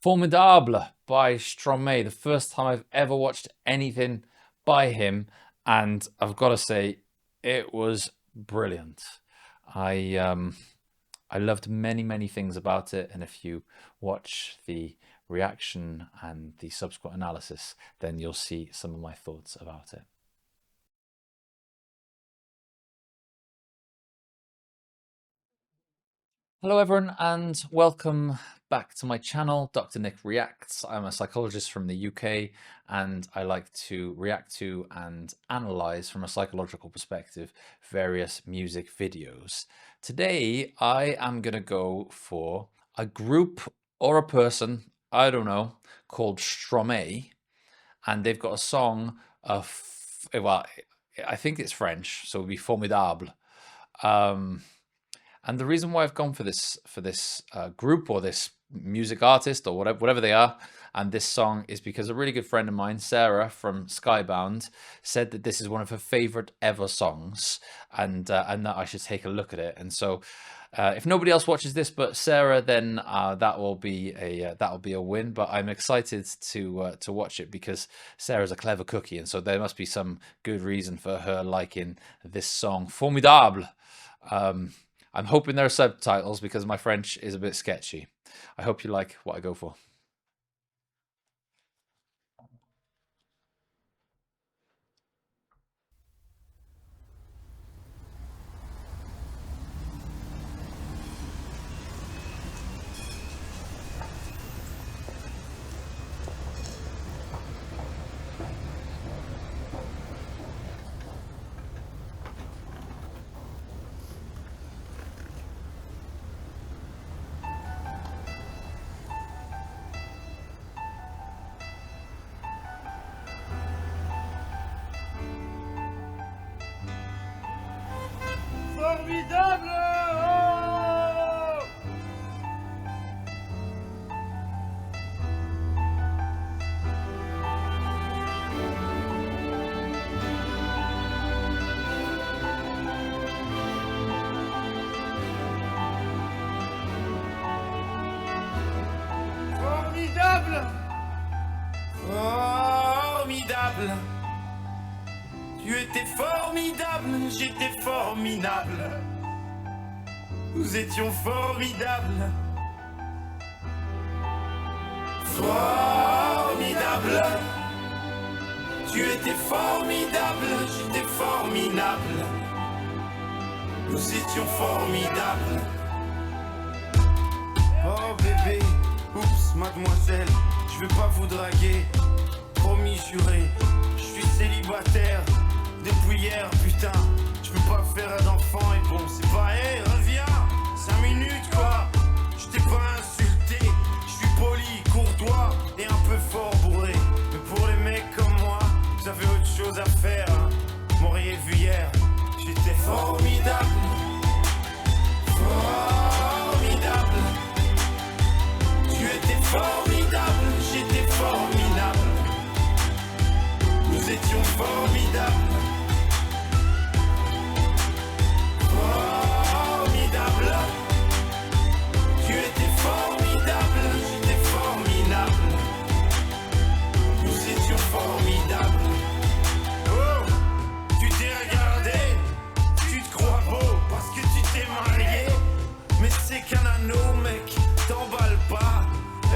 Formidable by Stromae, the first time I've ever watched anything by him, and I've got to say, it was brilliant. I loved many things about it, and if you watch the reaction and the subsequent analysis, then you'll see some of my thoughts about it. Hello everyone and welcome back to my channel, Dr. Nick Reacts. I'm a psychologist from the UK and I like to react to and analyze from a psychological perspective various music videos. Today I am going to go for a group or a person, I don't know, called Stromae, and they've got a song of, well, I think it's French, so it would be Formidable. And the reason why I've gone for this group or this music artist or whatever they are, and this song is because a really good friend of mine, Sarah from Skybound, said that this is one of her favorite ever songs, and that I should take a look at it. And so, if nobody else watches this but Sarah, then that will be a win. But I'm excited to watch it because Sarah's a clever cookie, and so there must be some good reason for her liking this song, Formidable. I'm hoping there are subtitles because my French is a bit sketchy. I hope you like what I go for. Formidable! Oh, formidable! Formidable! Tu étais formidable, j'étais formidable. Nous étions formidables. Formidable. Tu étais formidable, j'étais formidable. Nous étions formidables. Oh bébé, oups, mademoiselle, je vais pas vous draguer. Promis, juré, je suis célibataire depuis hier, putain. Je peux pas faire d'enfant et bon, c'est pas, hé, reviens, 5 minutes quoi. Je t'ai pas insulté, je suis poli, courtois et un peu fort bourré. Mais pour les mecs comme moi, vous avez autre chose à faire, hein. Vous m'auriez vu hier, j'étais formidable. Formidable. Tu étais formidable, j'étais formidable. Nous étions formidables. Formidable. Tu étais formidable, j'étais formidable. Nous étions formidables. Oh, tu t'es regardé, tu te crois beau parce que tu t'es marié. Mais c'est qu'un anneau, mec, t'emballe pas.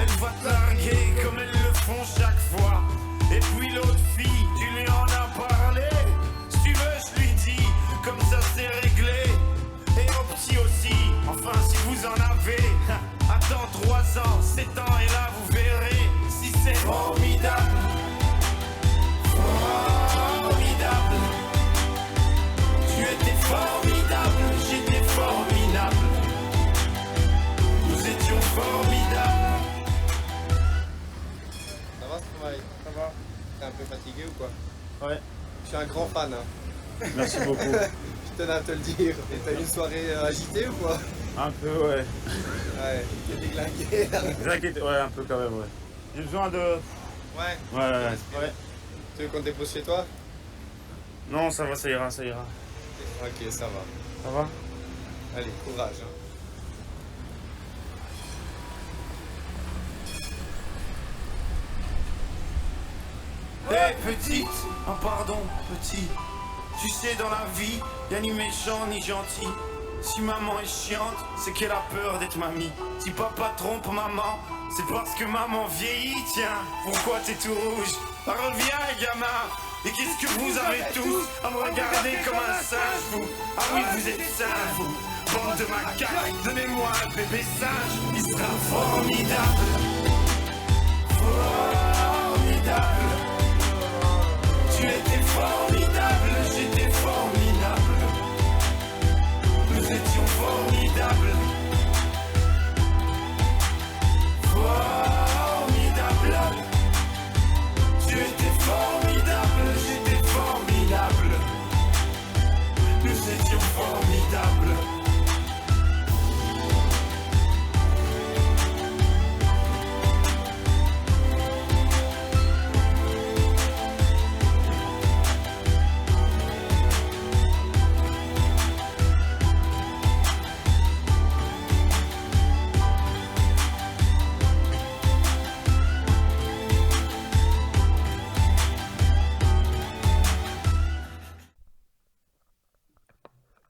Elle va te larguer comme elles le font chaque fois. Et puis l'autre fille, tu lui en as parlé. Si tu veux, je lui dis, comme ça c'est réglé. Et au petit aussi, enfin si vous en avez. Attends 3 ans, 7 ans et là vous verrez si c'est formidable. Formidable. Tu étais formidable, j'étais formidable. Nous étions formidables. Ça va, Stromae? Ça va? T'es un peu fatigué ou quoi? Ouais, Je suis un grand fan, hein. merci beaucoup. Je tenais à te le dire. Et t'as eu une soirée agitée ou quoi? Un peu, ouais. Ouais, t'es déglingué. Ne vous inquiétez, ouais, un peu quand même, ouais. J'ai besoin de... Ouais. Ouais. Tu veux qu'on te dépose chez toi? Non, ça va, ça ira. Ok, ça va. Ça va? Allez, courage. Hein. Hé petite, un pardon petit. Tu sais dans la vie, y'a ni méchant ni gentil. Si maman est chiante, c'est qu'elle a peur d'être mamie. Si papa trompe maman, c'est parce que maman vieillit. Tiens, pourquoi t'es tout rouge? Ah, reviens les gamins. Et qu'est-ce que vous avez tous à me regarder comme un singe, vous? Ah oui, vous êtes singes, vous. Bande de macaques, donnez-moi un bébé singe. Il sera formidable. Formidable. Tu étais formidable, j'étais formidable. Nous étions formidables. Formidable. Tu étais formidable, j'étais formidable. Nous étions formidables.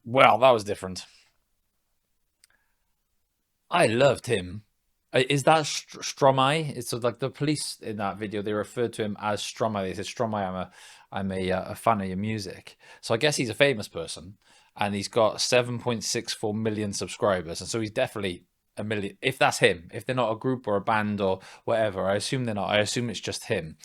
Well, that was different. I loved him. Is that Stromae? It's sort of like the police in that video. They referred to him as Stromae. They said, "Stromae, I'm a fan of your music." So I guess he's a famous person, and he's got 7.64 million subscribers, and so he's definitely a million. If that's him, if they're not a group or a band or whatever, I assume they're not. I assume it's just him.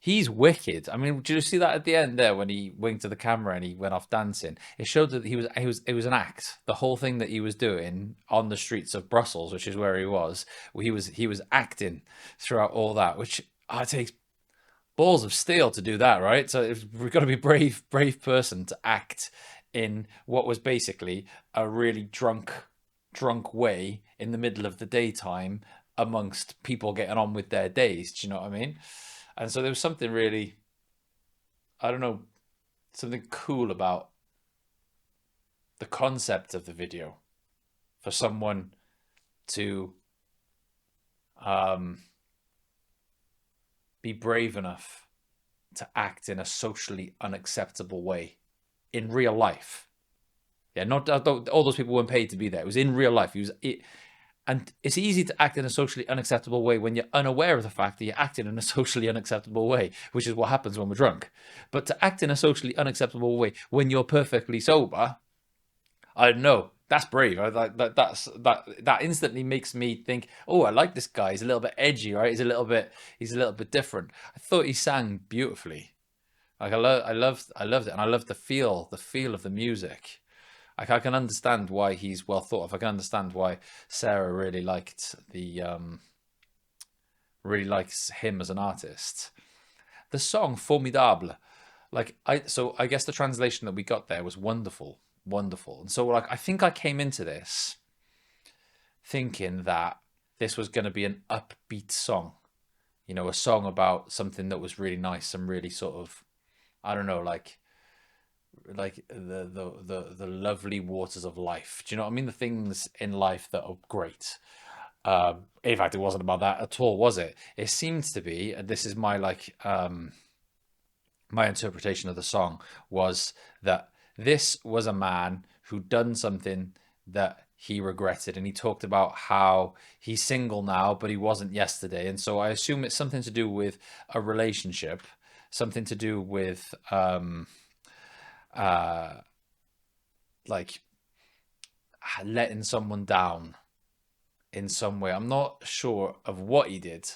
He's wicked. I mean, did you see that at the end there when he winked to the camera and he went off dancing? It showed that it was an act. The whole thing that he was doing on the streets of Brussels, which is where he was acting throughout all that, which takes balls of steel to do that, right? So we've got to be brave person to act in what was basically a really drunk way in the middle of the daytime amongst people getting on with their days. Do you know what I mean? And so there was something really, I don't know, something cool about the concept of the video for someone to be brave enough to act in a socially unacceptable way in real life. Yeah, not all those people weren't paid to be there. It was in real life. And it's easy to act in a socially unacceptable way when you're unaware of the fact that you're acting in a socially unacceptable way, which is what happens when we're drunk. But to act in a socially unacceptable way when you're perfectly sober, I don't know. That's brave. That instantly makes me think, oh, I like this guy. He's a little bit edgy, right? He's a little bit different. I thought he sang beautifully. Like I loved it, and I loved the feel of the music. I can understand why he's well thought of. I can understand why Sarah really likes him as an artist. The song Formidable, I guess the translation that we got there was wonderful. And so I think I came into this thinking that this was going to be an upbeat song, a song about something that was really nice and really sort of, I don't know, like the lovely waters of life. Do you know what I mean? The things in life that are great. In fact, it wasn't about that at all, was it? It seems to be, and this is my my interpretation of the song, was that this was a man who'd done something that he regretted, and he talked about how he's single now, but he wasn't yesterday. And so I assume it's something to do with a relationship, something to do with like letting someone down in some way. I'm not sure of what he did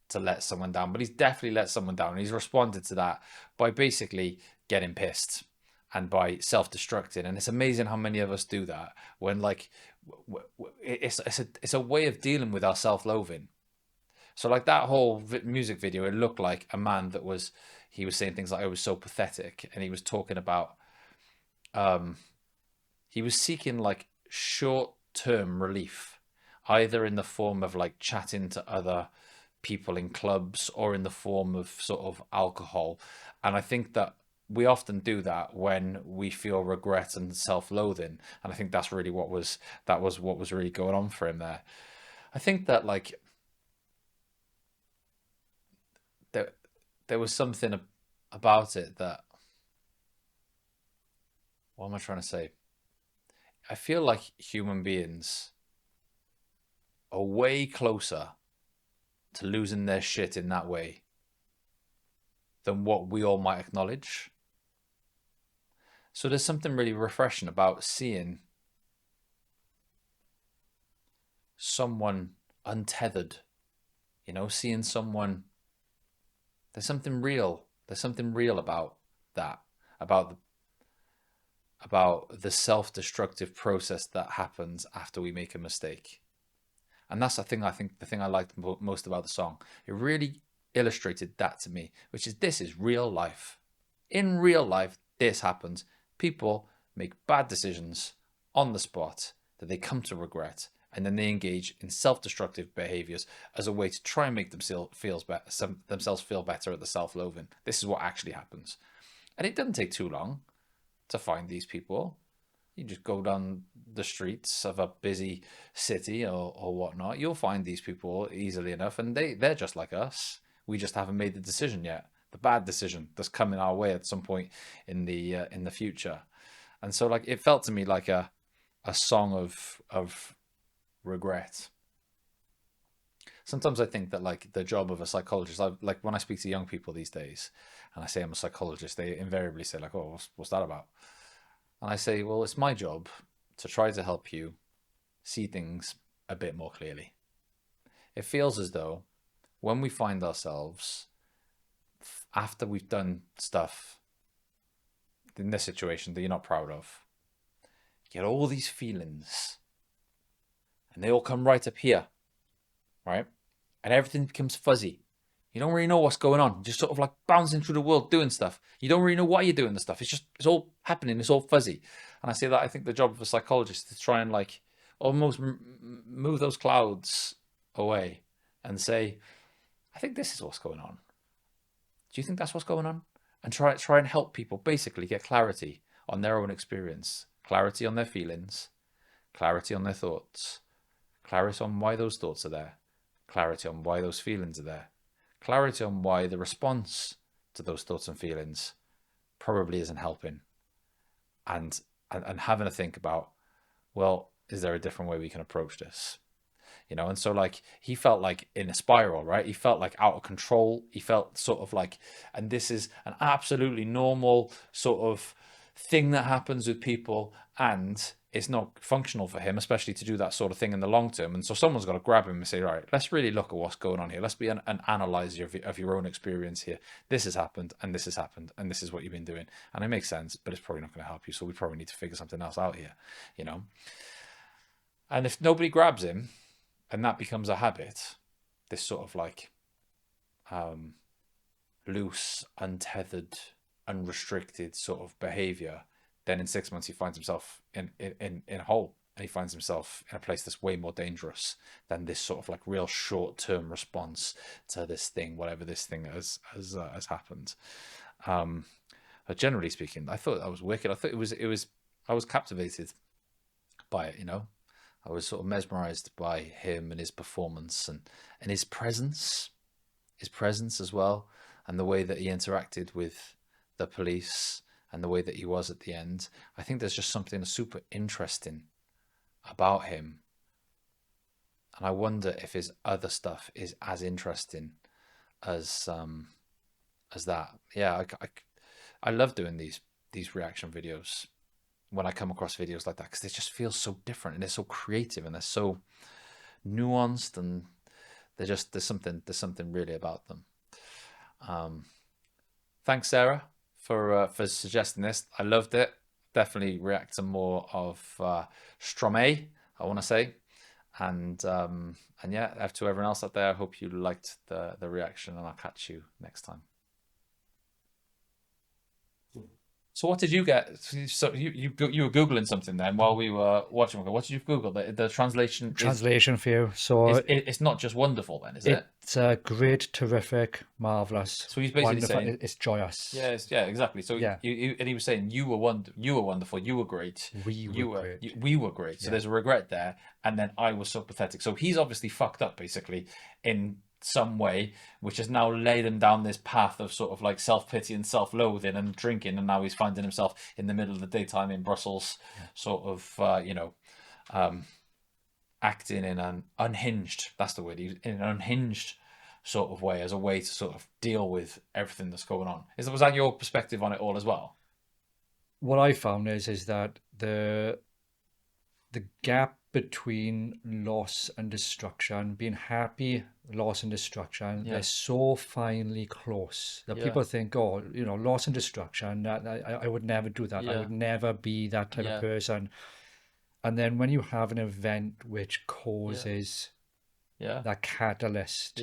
to let someone down, but he's definitely let someone down. And he's responded to that by basically getting pissed and by self-destructing. And it's amazing how many of us do that when it's a way of dealing with our self-loathing. So like that whole music video, it looked like a man he was saying things like, "I was so pathetic," and he was talking about he was seeking like short-term relief, either in the form of like chatting to other people in clubs or in the form of sort of alcohol. And I think that we often do that when we feel regret and self-loathing, and I think that's really what was really going on for him there. I think that like there was something about it that, what am I trying to say? I feel like human beings are way closer to losing their shit in that way than what we all might acknowledge. So there's something really refreshing about seeing someone untethered, you know, seeing someone, there's something real. There's something real about that, about the self-destructive process that happens after we make a mistake. And that's the thing I liked most about the song. It really illustrated that to me, which is, this is real life. In real life, this happens. People make bad decisions on the spot that they come to regret, and then they engage in self-destructive behaviors as a way to try and make themselves feel better at the self-loathing. This is what actually happens. And it doesn't take too long to find these people. You just go down the streets of a busy city or whatnot. You'll find these people easily enough, and they're just like us. We just haven't made the decision yet. The bad decision that's coming our way at some point in the future. And so, like, it felt to me like a song of regret. Sometimes I think that, like, the job of a psychologist, like when I speak to young people these days and I say I'm a psychologist, they invariably say, like, oh, what's that about? And I say, well, it's my job to try to help you see things a bit more clearly. It feels as though when we find ourselves, after we've done stuff in this situation that you're not proud of, you get all these feelings and they all come right up here, right? And everything becomes fuzzy. You don't really know what's going on. You're just sort of like bouncing through the world doing stuff. You don't really know why you're doing the stuff. It's all happening. It's all fuzzy. And I say that I think the job of a psychologist is to try and, like, almost move those clouds away and say, I think this is what's going on. Do you think that's what's going on? And try and help people basically get clarity on their own experience, clarity on their feelings, clarity on their thoughts, clarity on why those thoughts are there, clarity on why those feelings are there, clarity on why the response to those thoughts and feelings probably isn't helping, and having to think about, well, is there a different way we can approach this? You know, and so, like, he felt like in a spiral, right? He felt like out of control. He felt sort of like, and this is an absolutely normal sort of thing that happens with people, and it's not functional for him, especially to do that sort of thing in the long term. And so someone's got to grab him and say, all right, let's really look at what's going on here. Let's be an analyzer of your own experience here. This has happened, and this has happened, and this is what you've been doing. And it makes sense, but it's probably not going to help you. So we probably need to figure something else out here, you know? And if nobody grabs him, and that becomes a habit, this sort of like loose, untethered, unrestricted sort of behavior, then in 6 months he finds himself in a hole, and he finds himself in a place that's way more dangerous than this sort of like real short-term response to this thing, whatever this thing has happened. But generally speaking, I thought that was wicked. I thought it was I was captivated by it, you know. I was sort of mesmerized by him and his performance and his presence as well, and the way that he interacted with the police and the way that he was at the end. I think there's just something super interesting about him, and I wonder if his other stuff is as interesting as that. Yeah, I love doing these reaction videos when I come across videos like that, because they just feel so different, and they're so creative, and they're so nuanced, and there's something really about them. Thanks, Sarah, for suggesting this. I loved it. Definitely react to more of Stromae, I want to say, and yeah, to everyone else out there, I hope you liked the reaction, and I'll catch you next time. So what did you get? So you were Googling something then while we were watching. What did you Google? The translation for you. So it's not just wonderful then, is it? It's great, terrific, marvelous. So he's basically wonderful. saying It's joyous. Yeah, exactly. So yeah. And he was saying you were wonderful, you were great, we were great. So there's a regret there, and then I was so pathetic. So he's obviously fucked up basically in some way, which has now led him down this path of sort of like self-pity and self-loathing and drinking, and now he's finding himself in the middle of the daytime in Brussels, sort of acting in an unhinged, that's the word, in an unhinged sort of way, as a way to sort of deal with everything that's going on. Was that your perspective on it all as well? What I found is that the gap between loss and destruction, being happy, loss and destruction, they're so finely close that people think, oh, loss and destruction, that I would never do that. I would never be that type of person. And then when you have an event which causes that catalyst,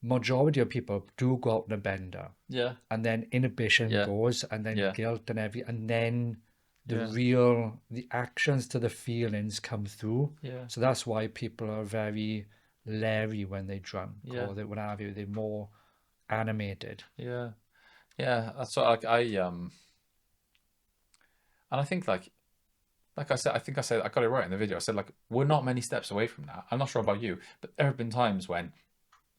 majority of people do go out on a bender. And then inhibition goes, and then guilt and and then the actions to the feelings come through. So that's why people are very leery when they drunk, or they, what have you. They're more animated. That's what and I think like I said, I got it right in the video. I said, like, we're not many steps away from that. I'm not sure about you, but there have been times when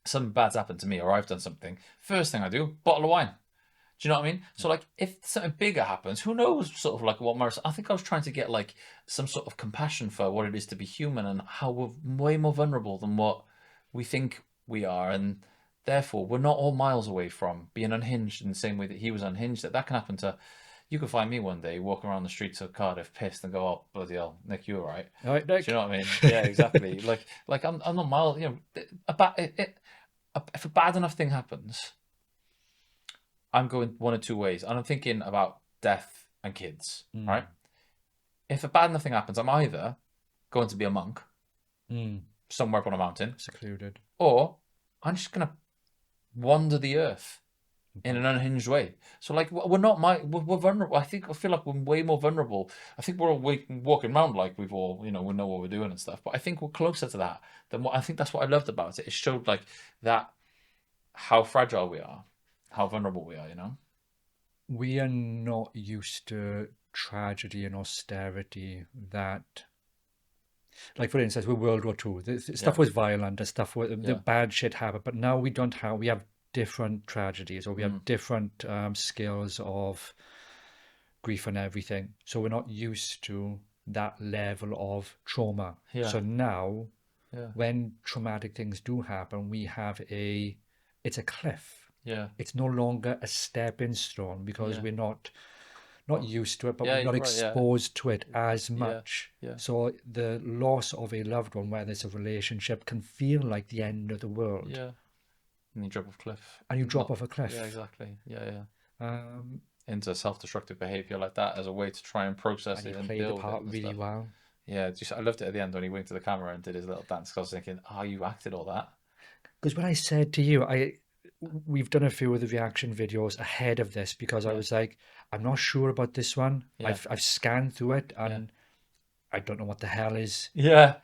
something bad's happened to me, or I've done something. First thing I do, bottle of wine. Do you know what I mean? So like, if something bigger happens, who knows sort of like what Morris, I think I was trying to get like some sort of compassion for what it is to be human, and how we're way more vulnerable than what we think we are. And therefore, we're not all miles away from being unhinged in the same way that he was unhinged. That can happen to, you could find me one day walking around the streets of Cardiff pissed and go, oh, bloody hell, Nick, you all right? All right, Nick. Do you know what I mean? Yeah, exactly. like I'm not miles, if a bad enough thing happens, I'm going one of two ways. And I'm thinking about death and kids, right? If a bad enough thing happens, I'm either going to be a monk somewhere up on a mountain, secluded, or I'm just going to wander the earth in an unhinged way. So like, we're vulnerable. I feel like we're way more vulnerable. I think we're all walking around like we've all, we know what we're doing and stuff. But I think we're closer to that than what I think. That's what I loved about it. It showed like that, how fragile we are, how vulnerable we are, We are not used to tragedy and austerity that, like for instance, with World War II, the stuff was violent, the stuff was, the bad shit happened, but now we have different tragedies, or we have different scales of grief and everything. So we're not used to that level of trauma. So now, when traumatic things do happen, it's a cliff. It's no longer a stepping stone, because we're not used to it, but we're not exposed to it as much. So the loss of a loved one, whether it's a relationship, can feel like the end of the world. And you drop off a cliff. And you drop off a cliff. Yeah, exactly. Into self-destructive behavior like that as a way to try and process it and play build the part it really well. Yeah, I loved it at the end when he winked to the camera and did his little dance. Cause I was thinking, you acted all that. Because when I said to you, we've done a few of the reaction videos ahead of this, because I was like, I'm not sure about this one. I've scanned through it, and I don't know what the hell is. I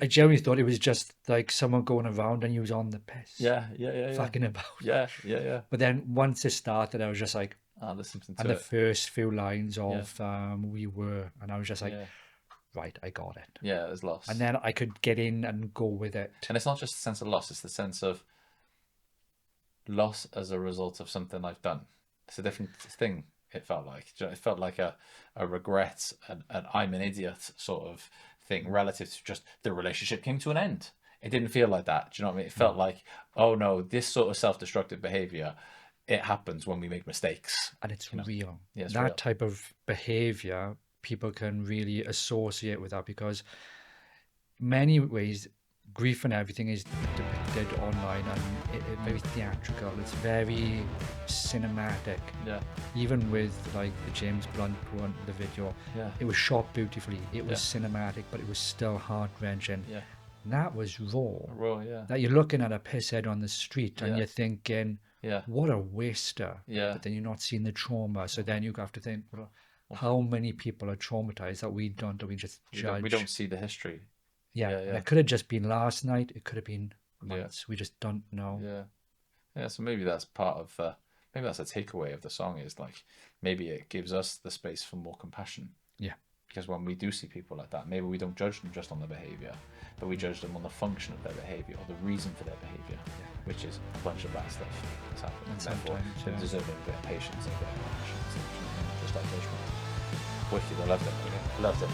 genuinely thought it was just like someone going around and he was on the piss. Fucking about. But then once it started, I was just like, there's something to and it. the first few lines of we were, and I was just like, right, I got it. There's loss. And then I could get in and go with it. And it's not just the sense of loss, it's the sense of loss as a result of something I've done. It's a different thing. It felt like, it felt like a regret, and I'm an idiot sort of thing, relative to just the relationship came to an end. It didn't feel like that. Do you know what I mean? It felt like, oh no, this sort of self-destructive behavior, it happens when we make mistakes. And it's real. It's that real. Type of behavior, people can really associate with that, because many ways, grief and everything is depicted online, and it's very theatrical. It's very cinematic. Even with like the James Blunt one, the video, it was shot beautifully. It was cinematic, but it was still heart-wrenching. And that was raw. That you're looking at a pisshead on the street, and you're thinking, what a waster. But then you're not seeing the trauma. So then you have to think, well, how many people are traumatized that we just judge? We don't see the history. It could have just been last night. It could have been months. We just don't know. So maybe that's part of maybe that's a takeaway of the song, is like, maybe it gives us the space for more compassion. Because when we do see people like that, maybe we don't judge them just on their behavior, but we judge them on the function of their behavior or the reason for their behavior, which is a bunch of bad stuff that's happening. And Therefore, sometimes, they yeah. deserve a bit of patience and a bit of compassion, just like judgment. Wicked, I loved it. Loved it.